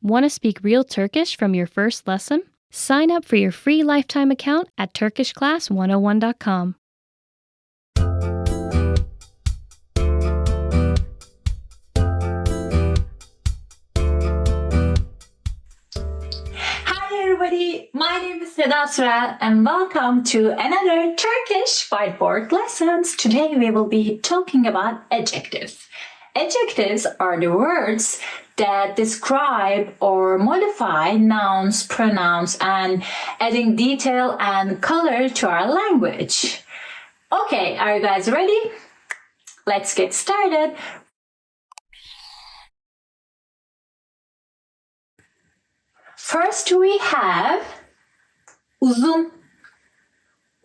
Want to speak real Turkish from your first lesson? Sign up for your free lifetime account at turkishclass101.com. Hi everybody, my name is Seda and welcome to another Turkish whiteboard lessons. Today we will be talking about adjectives. Adjectives are the words that describe or modify nouns, pronouns, and adding detail and color to our language. Okay, are you guys ready? Let's get started. First we have uzun.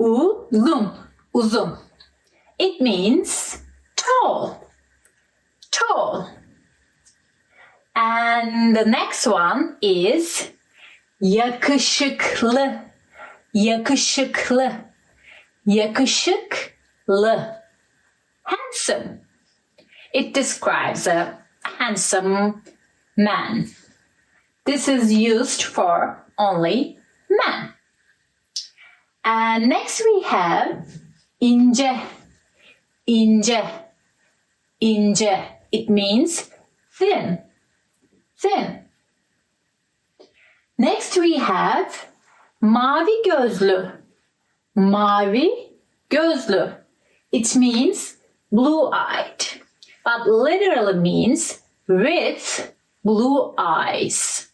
Uzun. It means tall. And the next one is yakışıklı. Handsome. It describes a handsome man. This is used for only men. And next we have ince. It means thin. Next we have mavi gözlü. It means blue-eyed, but literally means with blue eyes.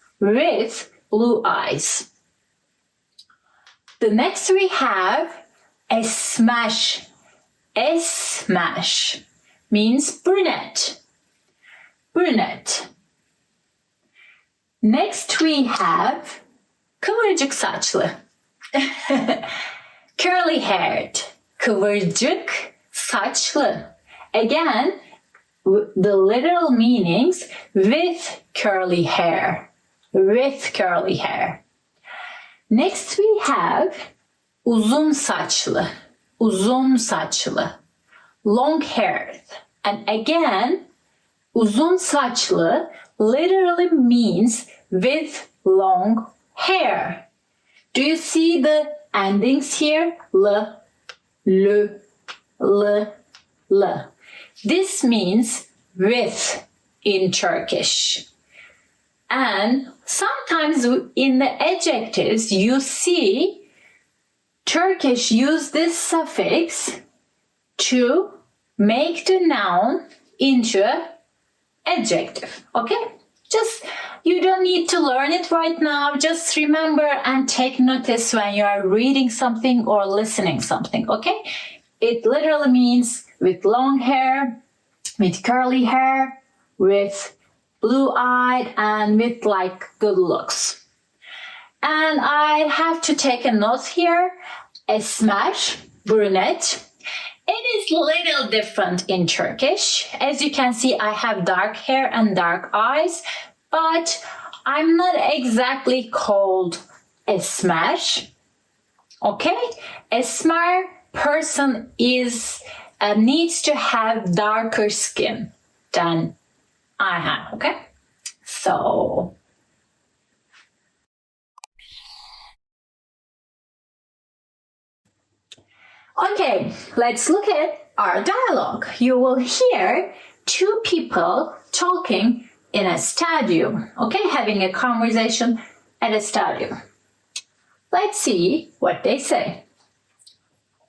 The next we have esmer. Means brunette. Next we have kıvırcık saçlı. Curly haired. Kıvırcık saçlı. Again, the literal meanings with curly hair. Next we have uzun saçlı. Long haired. And again, uzun saçlı literally means with long hair. Do you see the endings here? L. This means with in Turkish. And sometimes in the adjectives you see Turkish use this suffix to make the noun into an adjective. Okay? You don't need to learn it right now. Just remember and take notice when you are reading something or listening something. Okay? It literally means with long hair, with curly hair, with blue-eyed, and with good looks. And I have to take a note here. Esmer, brunette. It is a little different in Turkish. As you can see, I have dark hair and dark eyes, but I'm not exactly called esmer. Okay? Esmer person needs to have darker skin than I have. Okay? So okay, let's look at our dialogue. You will hear two people talking in a stadium, okay, having a conversation at a stadium. Let's see what they say.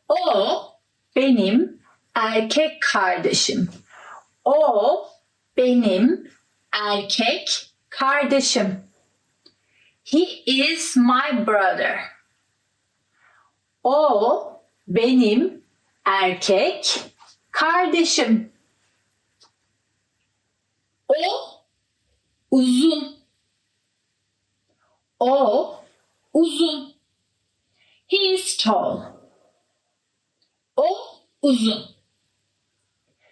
O benim erkek kardeşim. O benim erkek kardeşim. He is my brother. O benim erkek kardeşim. O uzun. He is tall. O uzun.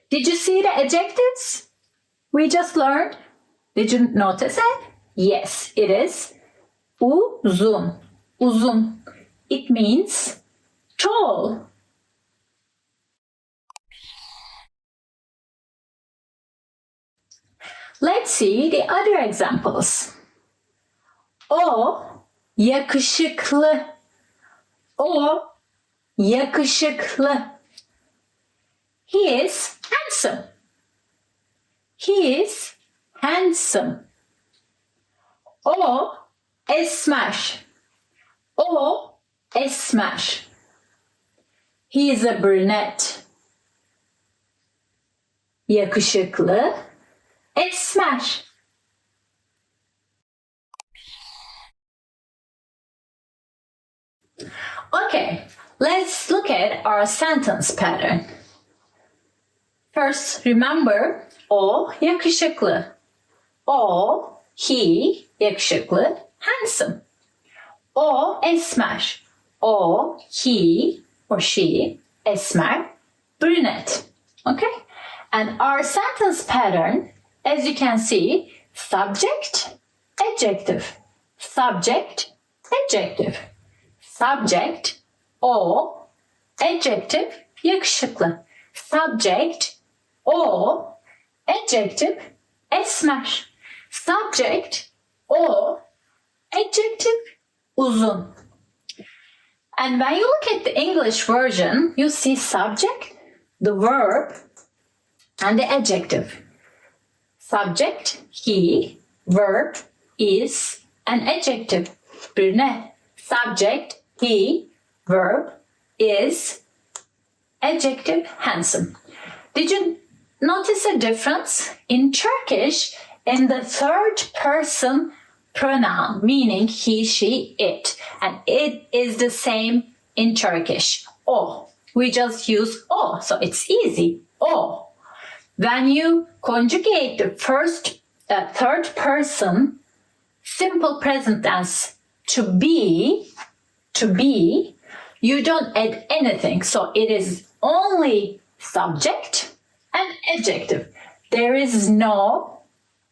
Did you see the adjectives we just learned? Did you notice it? Yes, it is uzun. It means tall. Let's see the other examples. O yakışıklı. O yakışıklı. He is handsome. He is handsome. O esmer. O esmer. He is a brunette. Yakışıklı, esmer. Okay, let's look at our sentence pattern. First, remember, o yakışıklı. O, he, yakışıklı, handsome. O esmer. O, he or she, esmer, brunette. Okay? And our sentence pattern, as you can see, subject, adjective. Subject, adjective. Subject, o, adjective, yakışıklı. Subject, o, adjective, esmer. Subject, o, adjective, uzun. And when you look at the English version, you see subject, the verb, and the adjective. Subject, he, verb, is, and adjective, brunette. Subject, he, verb, is, adjective, handsome. Did you notice a difference? In Turkish, in the third person pronoun, meaning he, she, it. And it is the same in Turkish. O. We just use o, so it's easy. O. When you conjugate the third person simple present tense to be, you don't add anything. So it is only subject and adjective. There is no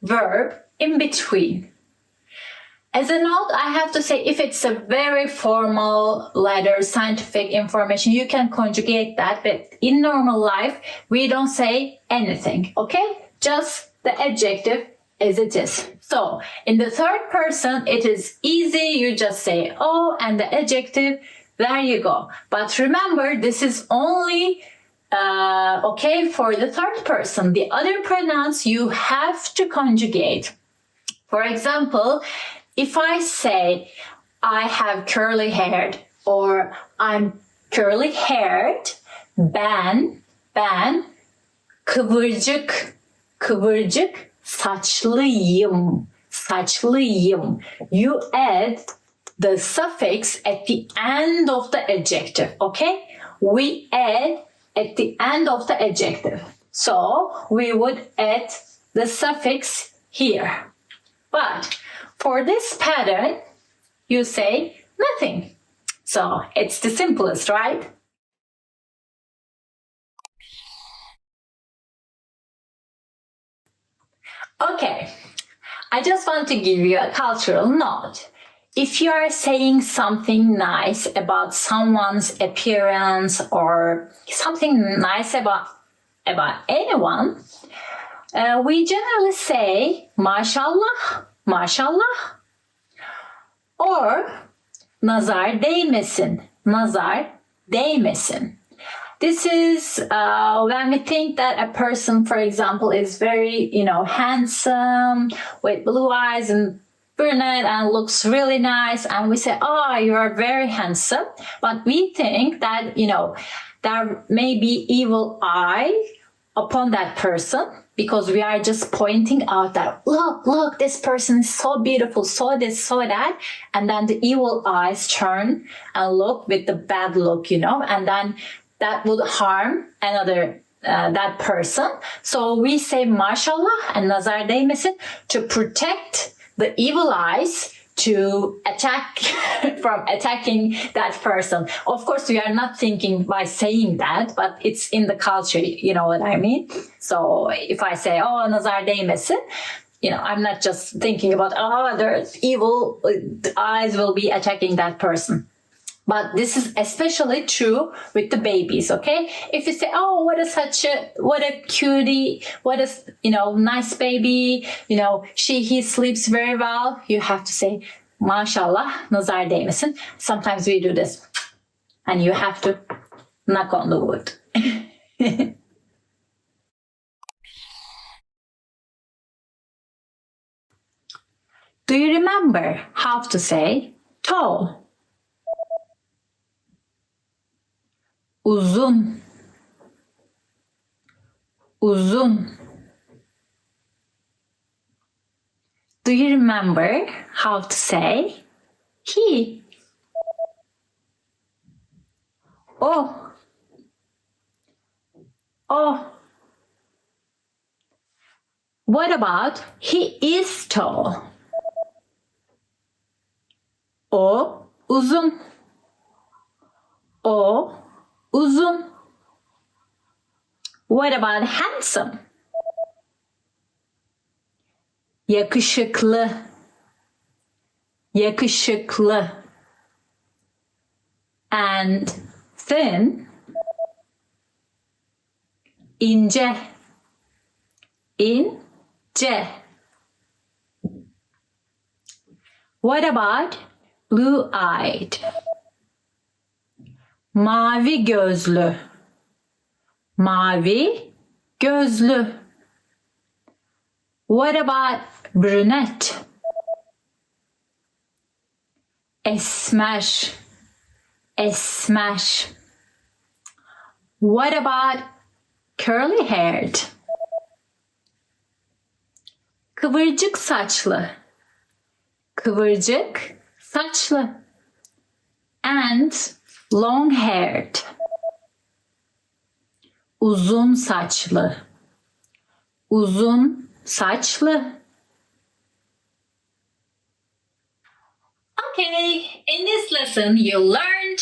verb in between. As a note, I have to say, if it's a very formal letter, scientific information, you can conjugate that. But in normal life, we don't say anything, okay? Just the adjective as it is. So, in the third person, it is easy. You just say oh and the adjective. There you go. But remember, this is only okay for the third person. The other pronouns you have to conjugate. For example, if I say I have curly hair or I'm curly haired, ben kıvırcık saçlıyım. You add the suffix at the end of the adjective, okay? We add at the end of the adjective. So we would add the suffix here. But for this pattern, you say nothing. So it's the simplest, right? Okay, I just want to give you a cultural note. If you are saying something nice about someone's appearance or something nice about anyone, we generally say maşallah, maşallah, or nazar değmesin, nazar değmesin. This is when we think that a person, for example, is very, handsome with blue eyes and brunette and looks really nice. And we say, oh, you are very handsome. But we think that, there may be evil eye upon that person because we are just pointing out that, look, this person is so beautiful, so this, so that. And then the evil eyes turn and look with the bad look, and then that would harm that person. So we say maşallah and nazar değmesin to protect the evil eyes to attack from attacking that person. Of course, we are not thinking by saying that, but it's in the culture, you know what I mean? So if I say, oh, nazar değmesin, I'm not just thinking about, oh, there's evil eyes will be attacking that person. But this is especially true with the babies, okay? If you say, oh, what a cutie, what a, nice baby, he sleeps very well, you have to say, Maşallah, nazar değmesin. Sometimes we do this. And you have to knock on the wood. Do you remember how to say tall? Uzun. Uzun. Do you remember how to say he? O. O. What about he is tall? O uzun. O uzun. What about handsome? Yakışıklı. Yakışıklı. And thin. İnce. İnce. What about blue-eyed? Mavi gözlü. Mavi gözlü. What about brunette? Esmer. Esmer. What about curly-haired? Kıvırcık saçlı. Kıvırcık saçlı. And long-haired. Uzun saçlı. Uzun saçlı. Okay, in this lesson you learned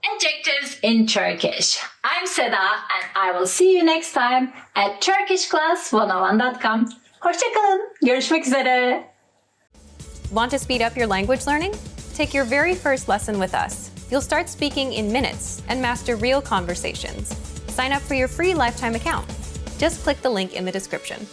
adjectives in Turkish. I'm Seda and I will see you next time at turkishclass101.com. Hoşçakalın. Görüşmek üzere. Want to speed up your language learning? Take your very first lesson with us. You'll start speaking in minutes and master real conversations. Sign up for your free lifetime account. Just click the link in the description.